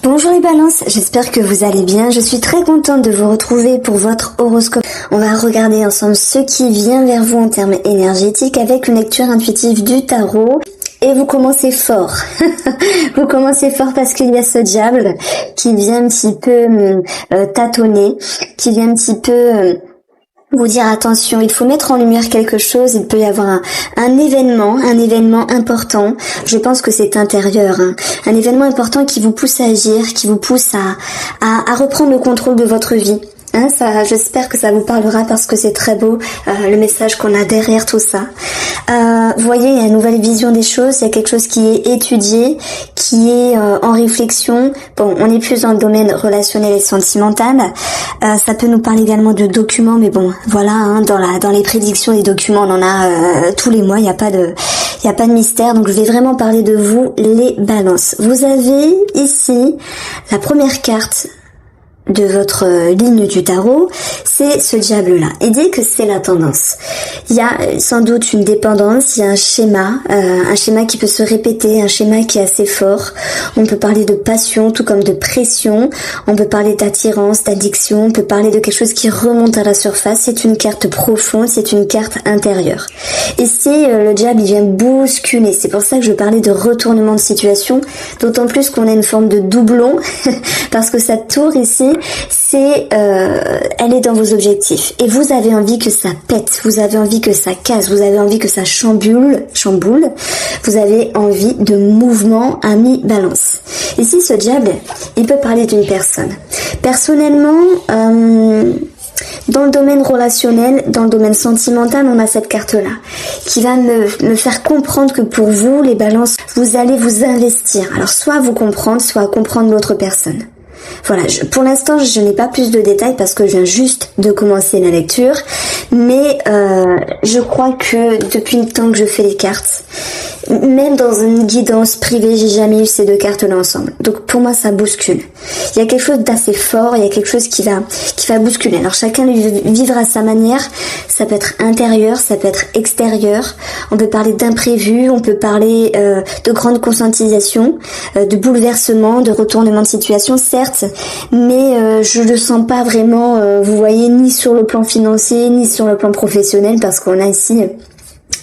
Bonjour les balances, j'espère que vous allez bien. Je suis très contente de vous retrouver pour votre horoscope. On va regarder ensemble ce qui vient vers vous en termes énergétiques avec une lecture intuitive du tarot. Et vous commencez fort. Vous commencez fort parce qu'il y a ce diable qui vient un petit peu tâtonner, qui vient un petit peu vous dire attention, il faut mettre en lumière quelque chose, il peut y avoir un événement important. Je pense que c'est intérieur, un événement important qui vous pousse à agir, qui vous pousse à reprendre le contrôle de votre vie. Ça, j'espère que ça vous parlera parce que c'est très beau le message qu'on a derrière tout ça. Vous voyez, il y a une nouvelle vision des choses, il y a quelque chose qui est étudié, qui est en réflexion. Bon, on est plus dans le domaine relationnel et sentimental. Ça peut nous parler également de documents, mais bon, voilà, dans les prédictions des documents, on en a tous les mois, il n'y a pas de mystère. Donc je vais vraiment parler de vous, les balances. Vous avez ici la première carte de votre ligne du tarot, c'est ce diable-là. Il dit que c'est la tendance. Il y a sans doute une dépendance, il y a un schéma qui peut se répéter, un schéma qui est assez fort. On peut parler de passion, tout comme de pression. On peut parler d'attirance, d'addiction. On peut parler de quelque chose qui remonte à la surface. C'est une carte profonde, c'est une carte intérieure. Ici, le diable, il vient bousculer. C'est pour ça que je parlais de retournement de situation. D'autant plus qu'on a une forme de doublon, parce que cette tour ici, elle est dans vos objectifs et vous avez envie que ça pète, vous avez envie que ça casse, vous avez envie que ça chamboule, vous avez envie de mouvement à mi-balance. Ici, ce diable, il peut parler d'une personne. Personnellement, dans le domaine relationnel, dans le domaine sentimental, on a cette carte-là qui va me faire comprendre que pour vous, les balances, vous allez vous investir. Alors, soit vous comprendre, soit comprendre l'autre personne. Voilà, pour l'instant, je n'ai pas plus de détails parce que je viens juste de commencer la lecture, mais je crois que depuis le temps que je fais les cartes, même dans une guidance privée, j'ai jamais eu ces deux cartes-là ensemble. Donc pour moi, ça bouscule. Il y a quelque chose d'assez fort, il y a quelque chose qui va bousculer. Alors chacun le vivra à sa manière. Ça peut être intérieur, ça peut être extérieur. On peut parler d'imprévu, on peut parler de grande conscientisation, de bouleversement, de retournement de situation, certes, mais je le sens pas vraiment, vous voyez, ni sur le plan financier, ni sur le plan professionnel, parce qu'on a ici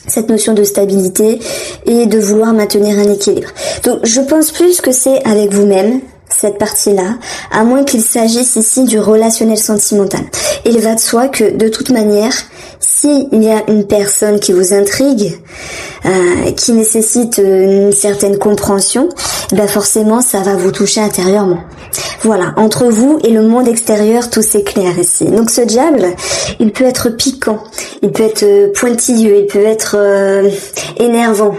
cette notion de stabilité et de vouloir maintenir un équilibre. Donc je pense plus que c'est avec vous-même, cette partie-là, à moins qu'il s'agisse ici du relationnel sentimental. Il va de soi que de toute manière, s'il y a une personne qui vous intrigue, qui nécessite une certaine compréhension, ben forcément ça va vous toucher intérieurement. Voilà, entre vous et le monde extérieur, tout s'éclaire ici. Donc ce diable, il peut être piquant, il peut être pointilleux, il peut être énervant.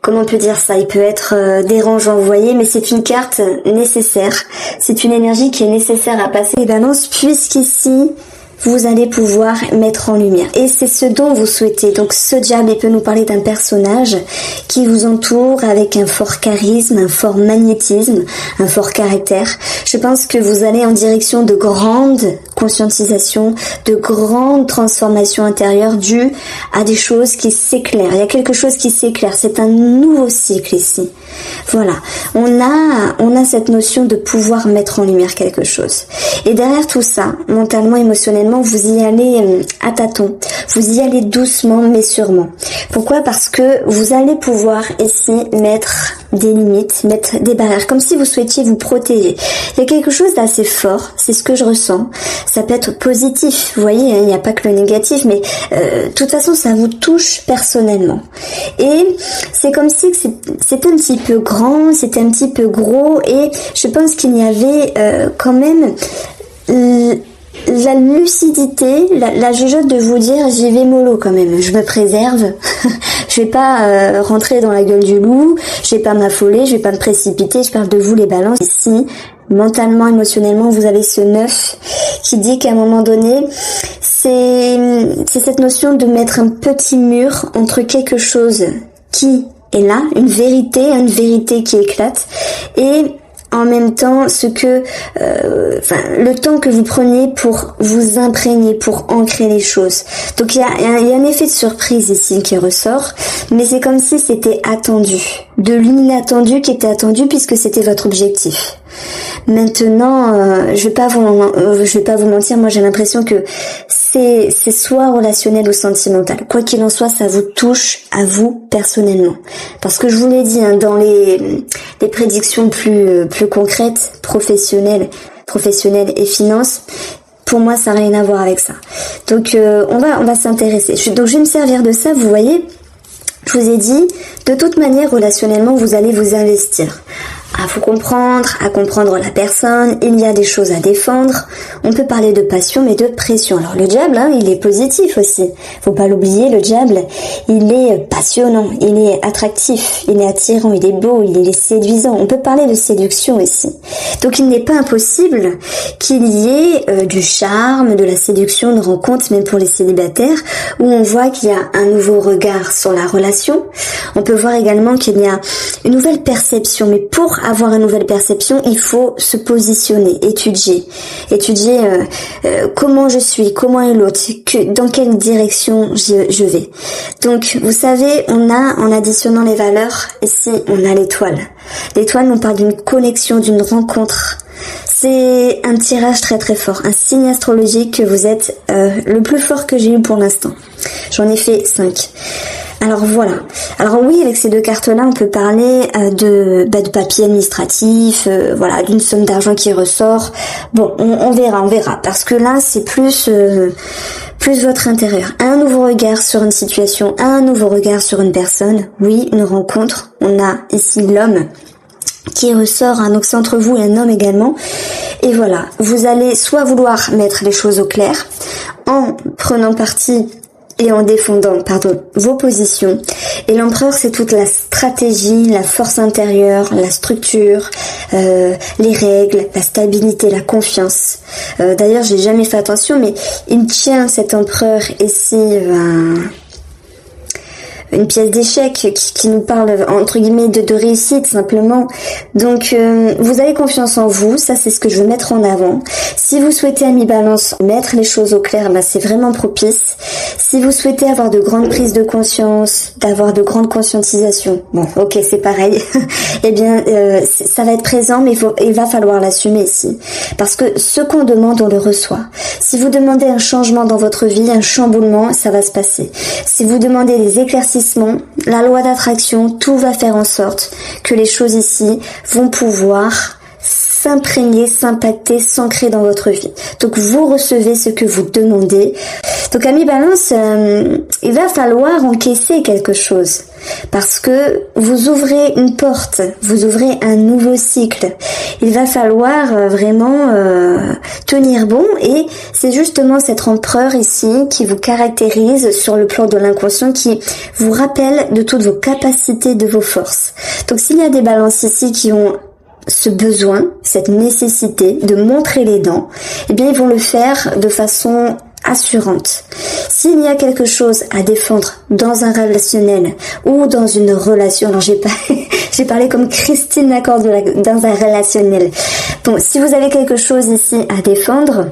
Comment on peut dire ça? Il peut être dérangeant, vous voyez, mais c'est une carte nécessaire. C'est une énergie qui est nécessaire à passer les balances, puisqu'ici, vous allez pouvoir mettre en lumière. Et c'est ce dont vous souhaitez. Donc ce diable, il peut nous parler d'un personnage qui vous entoure avec un fort charisme, un fort magnétisme, un fort caractère. Je pense que vous allez en direction de grandes conscientisations, de grandes transformations intérieures dues à des choses qui s'éclairent. Il y a quelque chose qui s'éclaire. C'est un nouveau cycle ici. Voilà. On a cette notion de pouvoir mettre en lumière quelque chose. Et derrière tout ça, mentalement, émotionnellement, vous y allez à tâtons, vous y allez doucement mais sûrement. Pourquoi? Parce que vous allez pouvoir ici mettre des limites, mettre des barrières, comme si vous souhaitiez vous protéger. Il y a quelque chose d'assez fort, c'est ce que je ressens. Ça peut être positif, vous voyez, il n'y a pas que le négatif, mais de toute façon ça vous touche personnellement. Et c'est comme si c'était un petit peu grand, c'était un petit peu gros, et je pense qu'il y avait quand même la lucidité, la jugeote de vous dire j'y vais mollo quand même, je me préserve, je vais pas rentrer dans la gueule du loup, je vais pas m'affoler, je vais pas me précipiter, je parle de vous les balances. Ici, mentalement, émotionnellement, vous avez ce 9 qui dit qu'à un moment donné, c'est cette notion de mettre un petit mur entre quelque chose qui est là, une vérité qui éclate, et en même temps le temps que vous prenez pour vous imprégner, pour ancrer les choses. Donc il y a un effet de surprise ici qui ressort, mais c'est comme si c'était attendu, de l'inattendu qui était attendu puisque c'était votre objectif. Maintenant, je vais pas vous mentir, moi j'ai l'impression que c'est soit relationnel ou sentimental. Quoi qu'il en soit, ça vous touche à vous personnellement. Parce que je vous l'ai dit, hein, dans les prédictions plus concrètes, professionnelles et finances, pour moi ça n'a rien à voir avec ça. Donc on va s'intéresser. Donc je vais me servir de ça, vous voyez. Je vous ai dit, de toute manière, relationnellement, vous allez vous investir. À vous comprendre, à comprendre la personne, il y a des choses à défendre. On peut parler de passion, mais de pression. Alors le diable, hein, il est positif aussi. Faut pas l'oublier, le diable, il est passionnant, il est attractif, il est attirant, il est beau, il est séduisant. On peut parler de séduction ici. Donc il n'est pas impossible qu'il y ait du charme, de la séduction, de rencontre, même pour les célibataires, où on voit qu'il y a un nouveau regard sur la relation. On peut voir également qu'il y a une nouvelle perception, mais pour avoir une nouvelle perception, il faut se positionner, étudier comment je suis, comment est l'autre, dans quelle direction je vais. Donc, vous savez, en additionnant les valeurs, ici, on a l'étoile. L'étoile nous parle d'une connexion, d'une rencontre. C'est un tirage très très fort, un signe astrologique que vous êtes le plus fort que j'ai eu pour l'instant. J'en ai fait 5. Alors voilà. Alors oui, avec ces 2 cartes-là, on peut parler de papier administratif, voilà, d'une somme d'argent qui ressort. Bon, on verra, parce que là, c'est plus votre intérieur. Un nouveau regard sur une situation, un nouveau regard sur une personne. Oui, une rencontre. On a ici l'homme qui ressort, hein, donc c'est entre vous et un homme également. Et voilà, vous allez soit vouloir mettre les choses au clair en prenant parti et en défendant, vos positions. Et l'empereur, c'est toute la stratégie, la force intérieure, la structure, les règles, la stabilité, la confiance. D'ailleurs, j'ai jamais fait attention, mais il tient cet empereur ici une pièce d'échec qui nous parle entre guillemets de réussite simplement. Donc vous avez confiance en vous, ça c'est ce que je veux mettre en avant. Si vous souhaitez à mi-balance mettre les choses au clair, bah, c'est vraiment propice. Si vous souhaitez avoir de grandes prises de conscience, d'avoir de grandes conscientisations, bon ok c'est pareil, eh bien ça va être présent, mais il va falloir l'assumer ici. Parce que ce qu'on demande, on le reçoit. Si vous demandez un changement dans votre vie, un chamboulement, ça va se passer. Si vous demandez des éclaircissements, la loi d'attraction, tout va faire en sorte que les choses ici vont pouvoir s'imprégner, s'impacter, s'ancrer dans votre vie. Donc vous recevez ce que vous demandez. Donc à mi-balance, il va falloir encaisser quelque chose parce que vous ouvrez une porte, vous ouvrez un nouveau cycle. Il va falloir vraiment tenir bon et c'est justement cet empereur ici qui vous caractérise sur le plan de l'inconscient, qui vous rappelle de toutes vos capacités, de vos forces. Donc s'il y a des balances ici qui ont ce besoin, cette nécessité de montrer les dents, eh bien ils vont le faire de façon assurante. S'il y a quelque chose à défendre dans un relationnel ou dans une relation, alors j'ai parlé comme Christine Lacorte dans un relationnel. Bon, si vous avez quelque chose ici à défendre,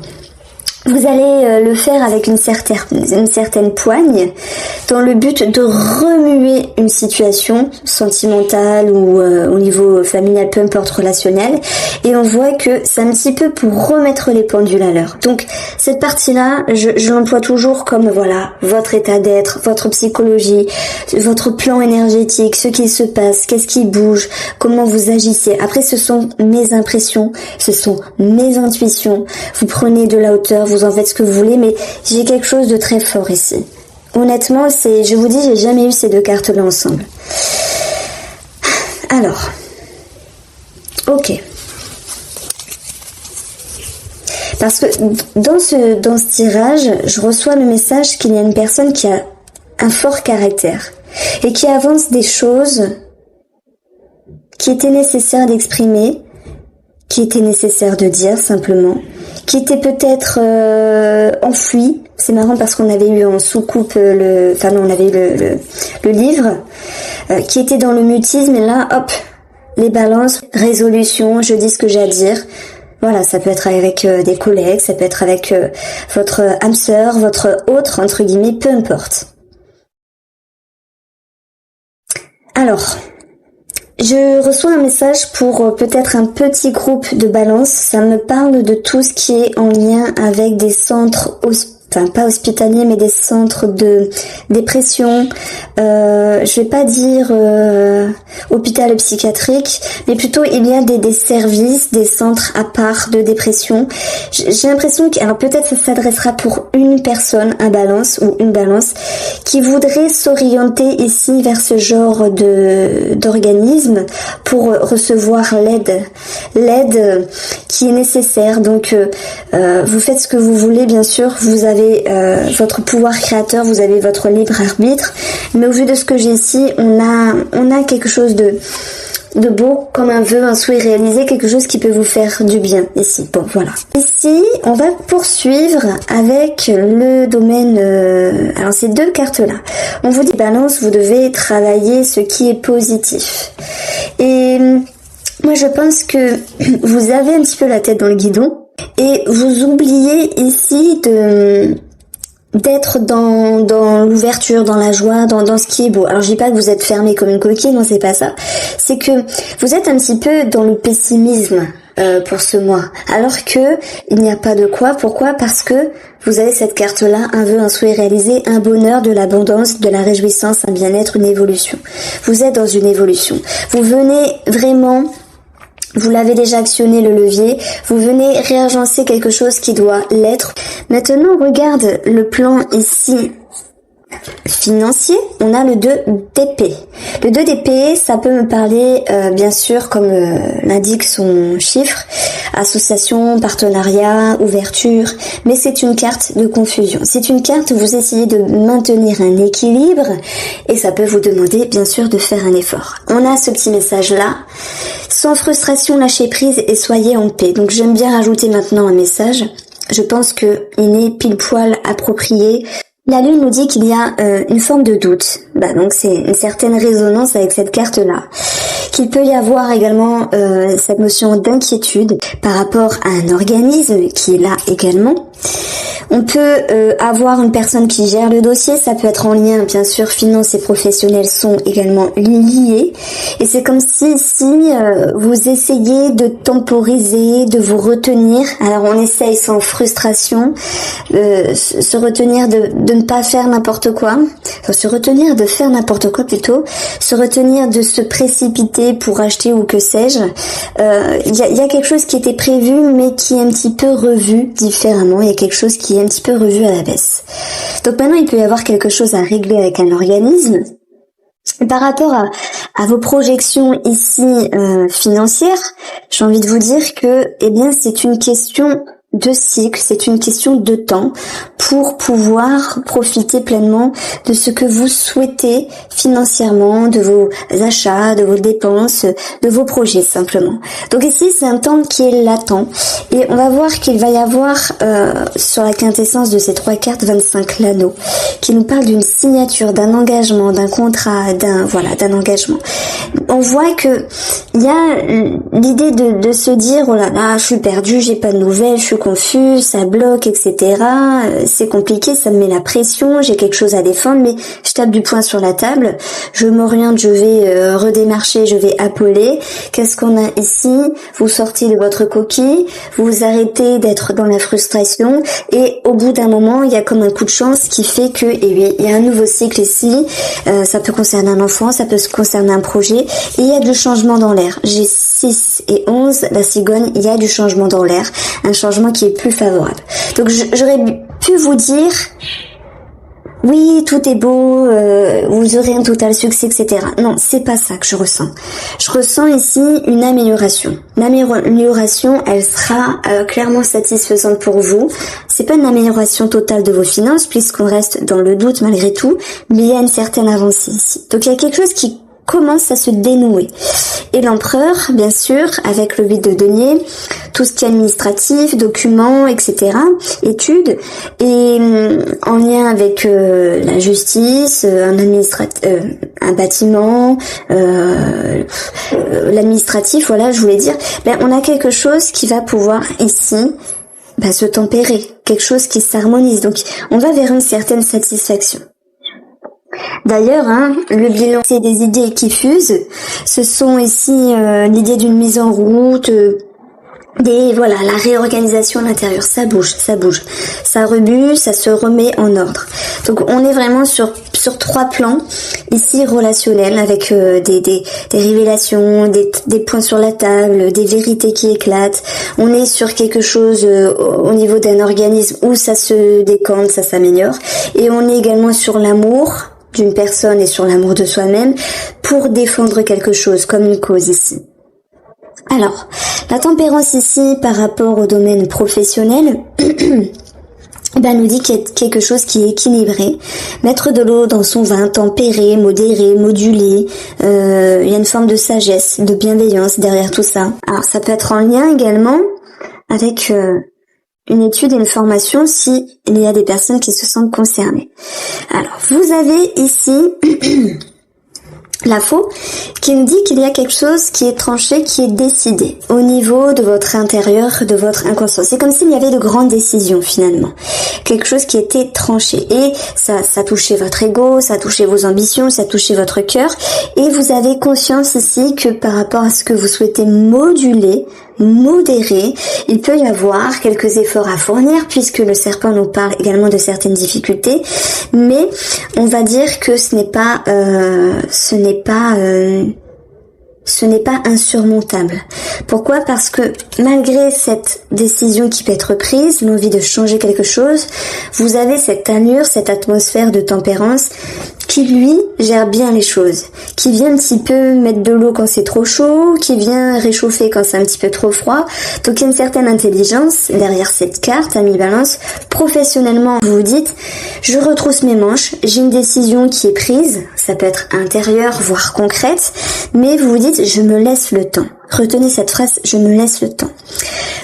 vous allez le faire avec une certaine poigne dans le but de remuer une situation sentimentale ou au niveau familial, peu importe, relationnel. Et on voit que c'est un petit peu pour remettre les pendules à l'heure. Donc cette partie-là, je l'emploie toujours comme voilà votre état d'être, votre psychologie, votre plan énergétique, ce qui se passe, qu'est-ce qui bouge, comment vous agissez. Après, ce sont mes impressions, ce sont mes intuitions. Vous prenez de la hauteur, vous en faites ce que vous voulez, mais j'ai quelque chose de très fort ici. Honnêtement, je vous dis, j'ai jamais eu ces 2 cartes-là ensemble. Alors, ok. Parce que dans ce tirage, je reçois le message qu'il y a une personne qui a un fort caractère et qui avance des choses qui étaient nécessaires d'exprimer, qui était nécessaire de dire simplement, qui était peut-être enfoui. C'est marrant parce qu'on avait eu en sous-coupe on avait eu le livre qui était dans le mutisme, et là, hop, les balances, résolution, je dis ce que j'ai à dire. Voilà, ça peut être avec des collègues, ça peut être avec votre âme sœur, votre autre, entre guillemets, peu importe. Alors, Je reçois un message pour peut-être un petit groupe de balance. Ça me parle de tout ce qui est en lien avec des centres pas hospitaliers, mais des centres de dépression. Je vais pas dire hôpital psychiatrique, mais plutôt il y a des services, des centres à part de dépression. J'ai l'impression que, alors peut-être ça s'adressera pour une personne, un balance ou une balance, qui voudrait s'orienter ici vers ce genre d'organisme pour recevoir l'aide qui est nécessaire. Donc vous faites ce que vous voulez, bien sûr, vous avez votre pouvoir créateur, vous avez votre libre arbitre, mais au vu de ce que j'ai ici, on a quelque chose de beau, comme un vœu, un souhait réalisé, quelque chose qui peut vous faire du bien ici. Bon, voilà. Ici, on va poursuivre avec le domaine... alors, ces deux cartes-là. On vous dit, balance, vous devez travailler ce qui est positif. Et moi, je pense que vous avez un petit peu la tête dans le guidon et vous oubliez ici d'être dans l'ouverture, dans la joie, dans ce qui est beau. Alors je dis pas que vous êtes fermé comme une coquille, non, c'est pas ça. C'est que vous êtes un petit peu dans le pessimisme pour ce mois, alors que il n'y a pas de quoi. Pourquoi? Parce que vous avez cette carte-là, un vœu, un souhait réalisé, un bonheur, de l'abondance, de la réjouissance, un bien-être, une évolution. Vous êtes dans une évolution. Vous venez vraiment... Vous l'avez déjà actionné le levier, vous venez réagencer quelque chose qui doit l'être. Maintenant, on regarde le plan ici financier, on a le 2 d'épée. Le 2 d'épée, ça peut me parler, bien sûr, comme l'indique son chiffre, association, partenariat, ouverture, mais c'est une carte de confusion. C'est une carte où vous essayez de maintenir un équilibre et ça peut vous demander, bien sûr, de faire un effort. On a ce petit message-là. Sans frustration, lâchez prise et soyez en paix. Donc j'aime bien rajouter maintenant un message. Je pense que il est pile poil approprié. La lune nous dit qu'il y a une forme de doute. Donc c'est une certaine résonance avec cette carte-là. Qu'il peut y avoir également cette notion d'inquiétude par rapport à un organisme qui est là également. On peut avoir une personne qui gère le dossier, ça peut être en lien, bien sûr, finances et professionnels sont également liés. Et c'est comme si vous essayez de temporiser, de vous retenir. Alors on essaye sans frustration, se retenir de ne pas faire n'importe quoi, enfin, se retenir de faire n'importe quoi plutôt, se retenir de se précipiter pour acheter ou que sais-je. Il y a quelque chose qui était prévu mais qui est un petit peu revu différemment, il y a quelque chose qui est un petit peu revu à la baisse. Donc maintenant il peut y avoir quelque chose à régler avec un organisme. Par rapport à vos projections ici financières, j'ai envie de vous dire que c'est une question de cycle, c'est une question de temps pour pouvoir profiter pleinement de ce que vous souhaitez financièrement, de vos achats, de vos dépenses, de vos projets simplement. Donc ici c'est un temps qui est latent et on va voir qu'il va y avoir sur la quintessence de ces 3 cartes 25 l'anneau qui nous parle d'une signature, d'un engagement, d'un contrat, d'un engagement. On voit que il y a l'idée de se dire oh là là je suis perdu, j'ai pas de nouvelles, je suis confus, ça bloque, etc. C'est compliqué, ça me met la pression, j'ai quelque chose à défendre, mais je tape du poing sur la table, je m'oriente, je vais redémarcher, je vais appeler. Qu'est-ce qu'on a ici? Vous sortez de votre coquille, vous vous arrêtez d'être dans la frustration et au bout d'un moment, il y a comme un coup de chance qui fait que il y a un nouveau cycle ici, ça peut concerner un enfant, ça peut concerner un projet, et il y a du changement dans l'air. J'ai 6 et 11, la cigogne, il y a du changement dans l'air, un changement qui est plus favorable. Donc j'aurais pu vous dire oui, tout est beau, vous aurez un total succès, etc. Non, c'est pas ça que je ressens. Je ressens ici une amélioration. L'amélioration, elle sera clairement satisfaisante pour vous. C'est pas une amélioration totale de vos finances, puisqu'on reste dans le doute malgré tout, mais il y a une certaine avancée ici. Donc il y a quelque chose qui commence à se dénouer. Et l'empereur, bien sûr, avec le 8 de denier, tout ce qui est administratif, documents, etc., études, et en lien avec la justice, un bâtiment, l'administratif, voilà, je voulais dire, on a quelque chose qui va pouvoir ici se tempérer, quelque chose qui s'harmonise. Donc, on va vers une certaine satisfaction. D'ailleurs, le bilan, c'est des idées qui fusent. Ce sont ici l'idée d'une mise en route, la réorganisation à l'intérieur, ça bouge, ça rebute, ça se remet en ordre. Donc on est vraiment sur 3 plans ici relationnels avec des révélations, des points sur la table, des vérités qui éclatent. On est sur quelque chose au niveau d'un organisme où ça se décante, ça s'améliore, et on est également sur l'amour d'une personne et sur l'amour de soi-même pour défendre quelque chose comme une cause ici. Alors, la tempérance ici par rapport au domaine professionnel nous dit qu'il y a quelque chose qui est équilibré, mettre de l'eau dans son vin, tempéré, modéré, modulé, il y a une forme de sagesse, de bienveillance derrière tout ça. Alors ça peut être en lien également avec une étude et une formation si il y a des personnes qui se sentent concernées. Alors vous avez ici la faux qui nous dit qu'il y a quelque chose qui est tranché, qui est décidé au niveau de votre intérieur, de votre inconscient. C'est comme s'il y avait de grandes décisions finalement. Quelque chose qui était tranché. Et ça touchait votre ego, ça touchait vos ambitions, ça touchait votre cœur. Et vous avez conscience ici que par rapport à ce que vous souhaitez moduler, modérer, il peut y avoir quelques efforts à fournir puisque le serpent nous parle également de certaines difficultés, mais on va dire que ce n'est pas insurmontable. Pourquoi? Parce que malgré cette décision qui peut être prise, l'envie de changer quelque chose, vous avez cette allure, cette atmosphère de tempérance qui lui gère bien les choses, qui vient un petit peu mettre de l'eau quand c'est trop chaud, qui vient réchauffer quand c'est un petit peu trop froid. Donc il y a une certaine intelligence derrière cette carte, ami Balance. Professionnellement, vous vous dites, je retrousse mes manches, j'ai une décision qui est prise, ça peut être intérieure, voire concrète, mais vous vous dites, je me laisse le temps. Retenez cette phrase, je me laisse le temps.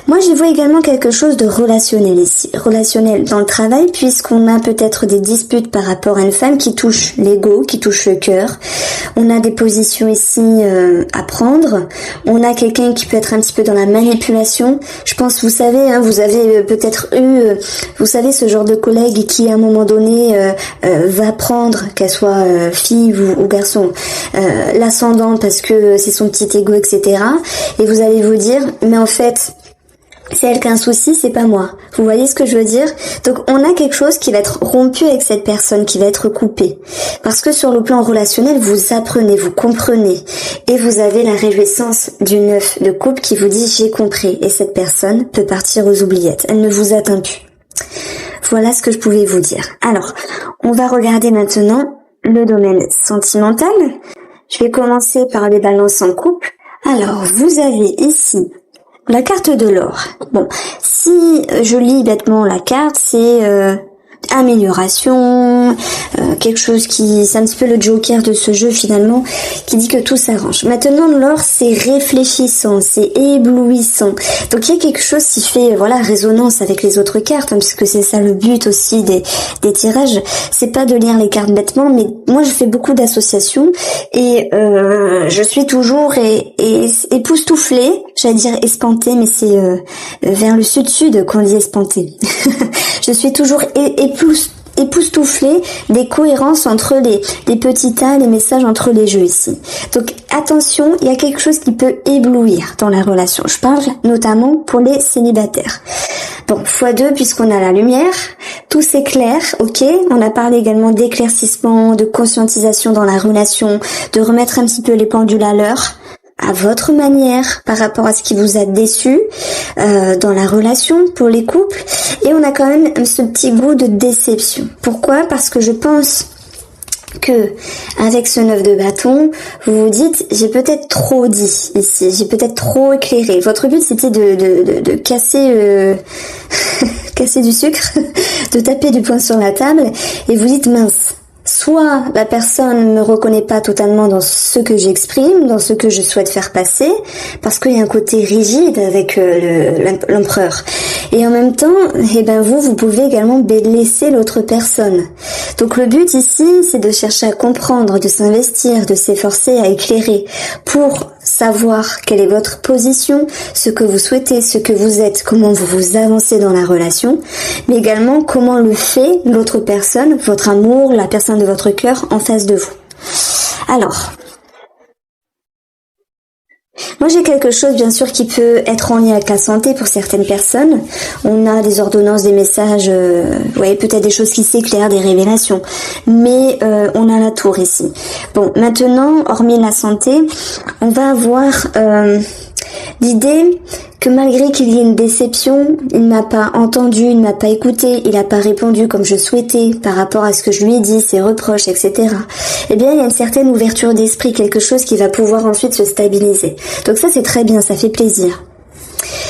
Moi, j'y vois également quelque chose de relationnel ici. Relationnel dans le travail, puisqu'on a peut-être des disputes par rapport à une femme qui touche l'ego, qui touche le cœur. On a des positions ici à prendre. On a quelqu'un qui peut être un petit peu dans la manipulation. Je pense, vous savez, vous avez peut-être eu, vous savez, ce genre de collègue qui, à un moment donné, va prendre, qu'elle soit fille ou garçon, l'ascendant parce que c'est son petit ego, etc. Et vous allez vous dire, mais en fait, c'est elle qui a un souci, c'est pas moi. Vous voyez ce que je veux dire? Donc on a quelque chose qui va être rompu avec cette personne, qui va être coupé. Parce que sur le plan relationnel, vous apprenez, vous comprenez. Et vous avez la réjouissance du 9 de coupe qui vous dit j'ai compris. Et cette personne peut partir aux oubliettes. Elle ne vous atteint plus. Voilà ce que je pouvais vous dire. Alors, on va regarder maintenant le domaine sentimental. Je vais commencer par les balances en couple. Alors, vous avez ici la carte de l'or. Bon, si je lis bêtement la carte, c'est amélioration, quelque chose qui, c'est un petit peu le joker de ce jeu finalement, qui dit que tout s'arrange. Maintenant, l'or, c'est réfléchissant, c'est éblouissant. Donc il y a quelque chose qui fait, résonance avec les autres cartes, puisque c'est ça le but aussi des tirages. C'est pas de lire les cartes bêtement, mais moi je fais beaucoup d'associations et je suis toujours époustouflée, j'allais dire espantée, mais c'est vers le sud-sud qu'on dit espantée. Je suis toujours époustouflée des cohérences entre les petits tas, les messages entre les jeux ici. Donc attention, il y a quelque chose qui peut éblouir dans la relation. Je parle notamment pour les célibataires. Bon, x2 puisqu'on a la lumière, tout s'éclaire, ok. On a parlé également d'éclaircissement, de conscientisation dans la relation, de remettre un petit peu les pendules à l'heure, à votre manière par rapport à ce qui vous a déçu dans la relation pour les couples. Et on a quand même ce petit goût de déception. Pourquoi? Parce que je pense que avec ce 9 de bâton, vous vous dites j'ai peut-être trop dit ici, j'ai peut-être trop éclairé. Votre but c'était de casser casser du sucre, de taper du poing sur la table et vous dites mince. Soit la personne ne me reconnaît pas totalement dans ce que j'exprime, dans ce que je souhaite faire passer, parce qu'il y a un côté rigide avec l'empereur. Et en même temps, vous pouvez également blesser l'autre personne. Donc le but ici, c'est de chercher à comprendre, de s'investir, de s'efforcer à éclairer pour savoir quelle est votre position, ce que vous souhaitez, ce que vous êtes, comment vous vous avancez dans la relation, mais également comment le fait l'autre personne, votre amour, la personne de votre cœur en face de vous. Alors, moi j'ai quelque chose bien sûr qui peut être en lien avec la santé pour certaines personnes. On a des ordonnances, des messages, peut-être des choses qui s'éclairent, des révélations. Mais on a la tour ici. Bon, maintenant, hormis la santé, on va avoir l'idée que malgré qu'il y ait une déception, il ne m'a pas entendu, il ne m'a pas écouté, il n'a pas répondu comme je souhaitais par rapport à ce que je lui ai dit, ses reproches, etc. Eh bien, il y a une certaine ouverture d'esprit, quelque chose qui va pouvoir ensuite se stabiliser. Donc ça, c'est très bien, ça fait plaisir.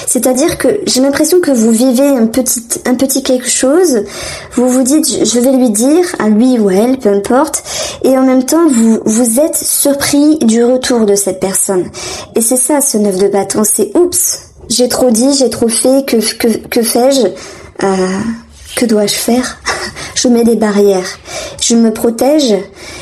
C'est-à-dire que j'ai l'impression que vous vivez un petit quelque chose, vous vous dites je vais lui dire, à lui ou à elle, peu importe, et en même temps vous êtes surpris du retour de cette personne. Et c'est ça ce 9 de bâton, c'est oups, j'ai trop dit, j'ai trop fait, que fais-je, que dois-je faire? Je mets des barrières, je me protège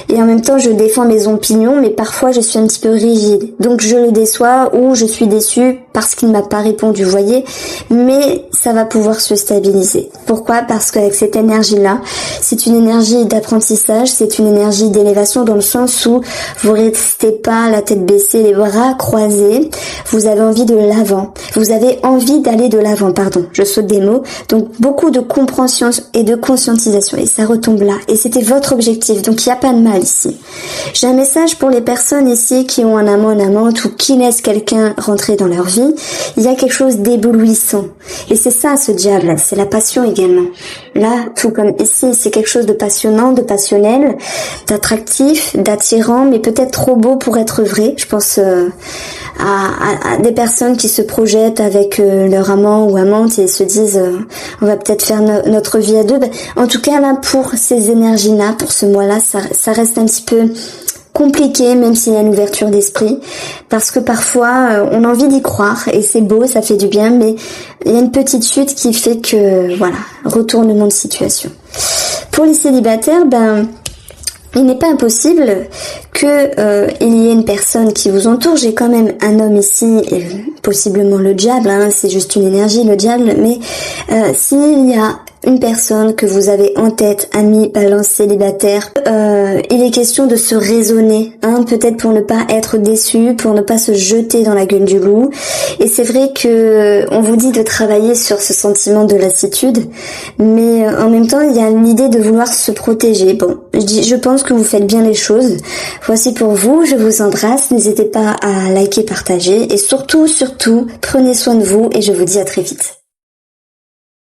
et en même temps je défends mes opinions, mais parfois je suis un petit peu rigide, donc je le déçois ou je suis déçue parce qu'il ne m'a pas répondu, vous voyez, mais ça va pouvoir se stabiliser. Pourquoi? Parce qu'avec cette énergie-là, c'est une énergie d'apprentissage, c'est une énergie d'élévation dans le sens où vous restez pas la tête baissée, les bras croisés, vous avez envie de l'avant, vous avez envie d'aller de l'avant, je saute des mots, donc beaucoup de compréhension et de conscientisation, et ça retombe là, et c'était votre objectif, donc il n'y a pas de mal ici. J'ai un message pour les personnes ici qui ont un amant, une amante, ou qui laissent quelqu'un rentrer dans leur vie. Il y a quelque chose d'éblouissant, et c'est ça ce diable, c'est la passion également. Là, tout comme ici, c'est quelque chose de passionnant, de passionnel, d'attractif, d'attirant, mais peut-être trop beau pour être vrai. Je pense à des personnes qui se projettent avec leur amant ou amante et se disent on va peut-être faire notre vie à deux. En tout cas là, pour ces énergies-là, pour ce mois-là, ça reste un petit peu compliqué, même s'il y a une ouverture d'esprit, parce que parfois on a envie d'y croire et c'est beau, ça fait du bien, mais il y a une petite chute qui fait que retournement de situation. Pour les célibataires, il n'est pas impossible que il y ait une personne qui vous entoure. J'ai quand même un homme ici, et possiblement le diable, c'est juste une énergie, le diable, mais s'il y a une personne que vous avez en tête, ami, balance, célibataire, il est question de se raisonner, peut-être pour ne pas être déçu, pour ne pas se jeter dans la gueule du loup. Et c'est vrai que on vous dit de travailler sur ce sentiment de lassitude, mais en même temps, il y a l'idée de vouloir se protéger. Bon, je pense que vous faites bien les choses. Voici pour vous, je vous embrasse, n'hésitez pas à liker, partager, et surtout, prenez soin de vous, et je vous dis à très vite.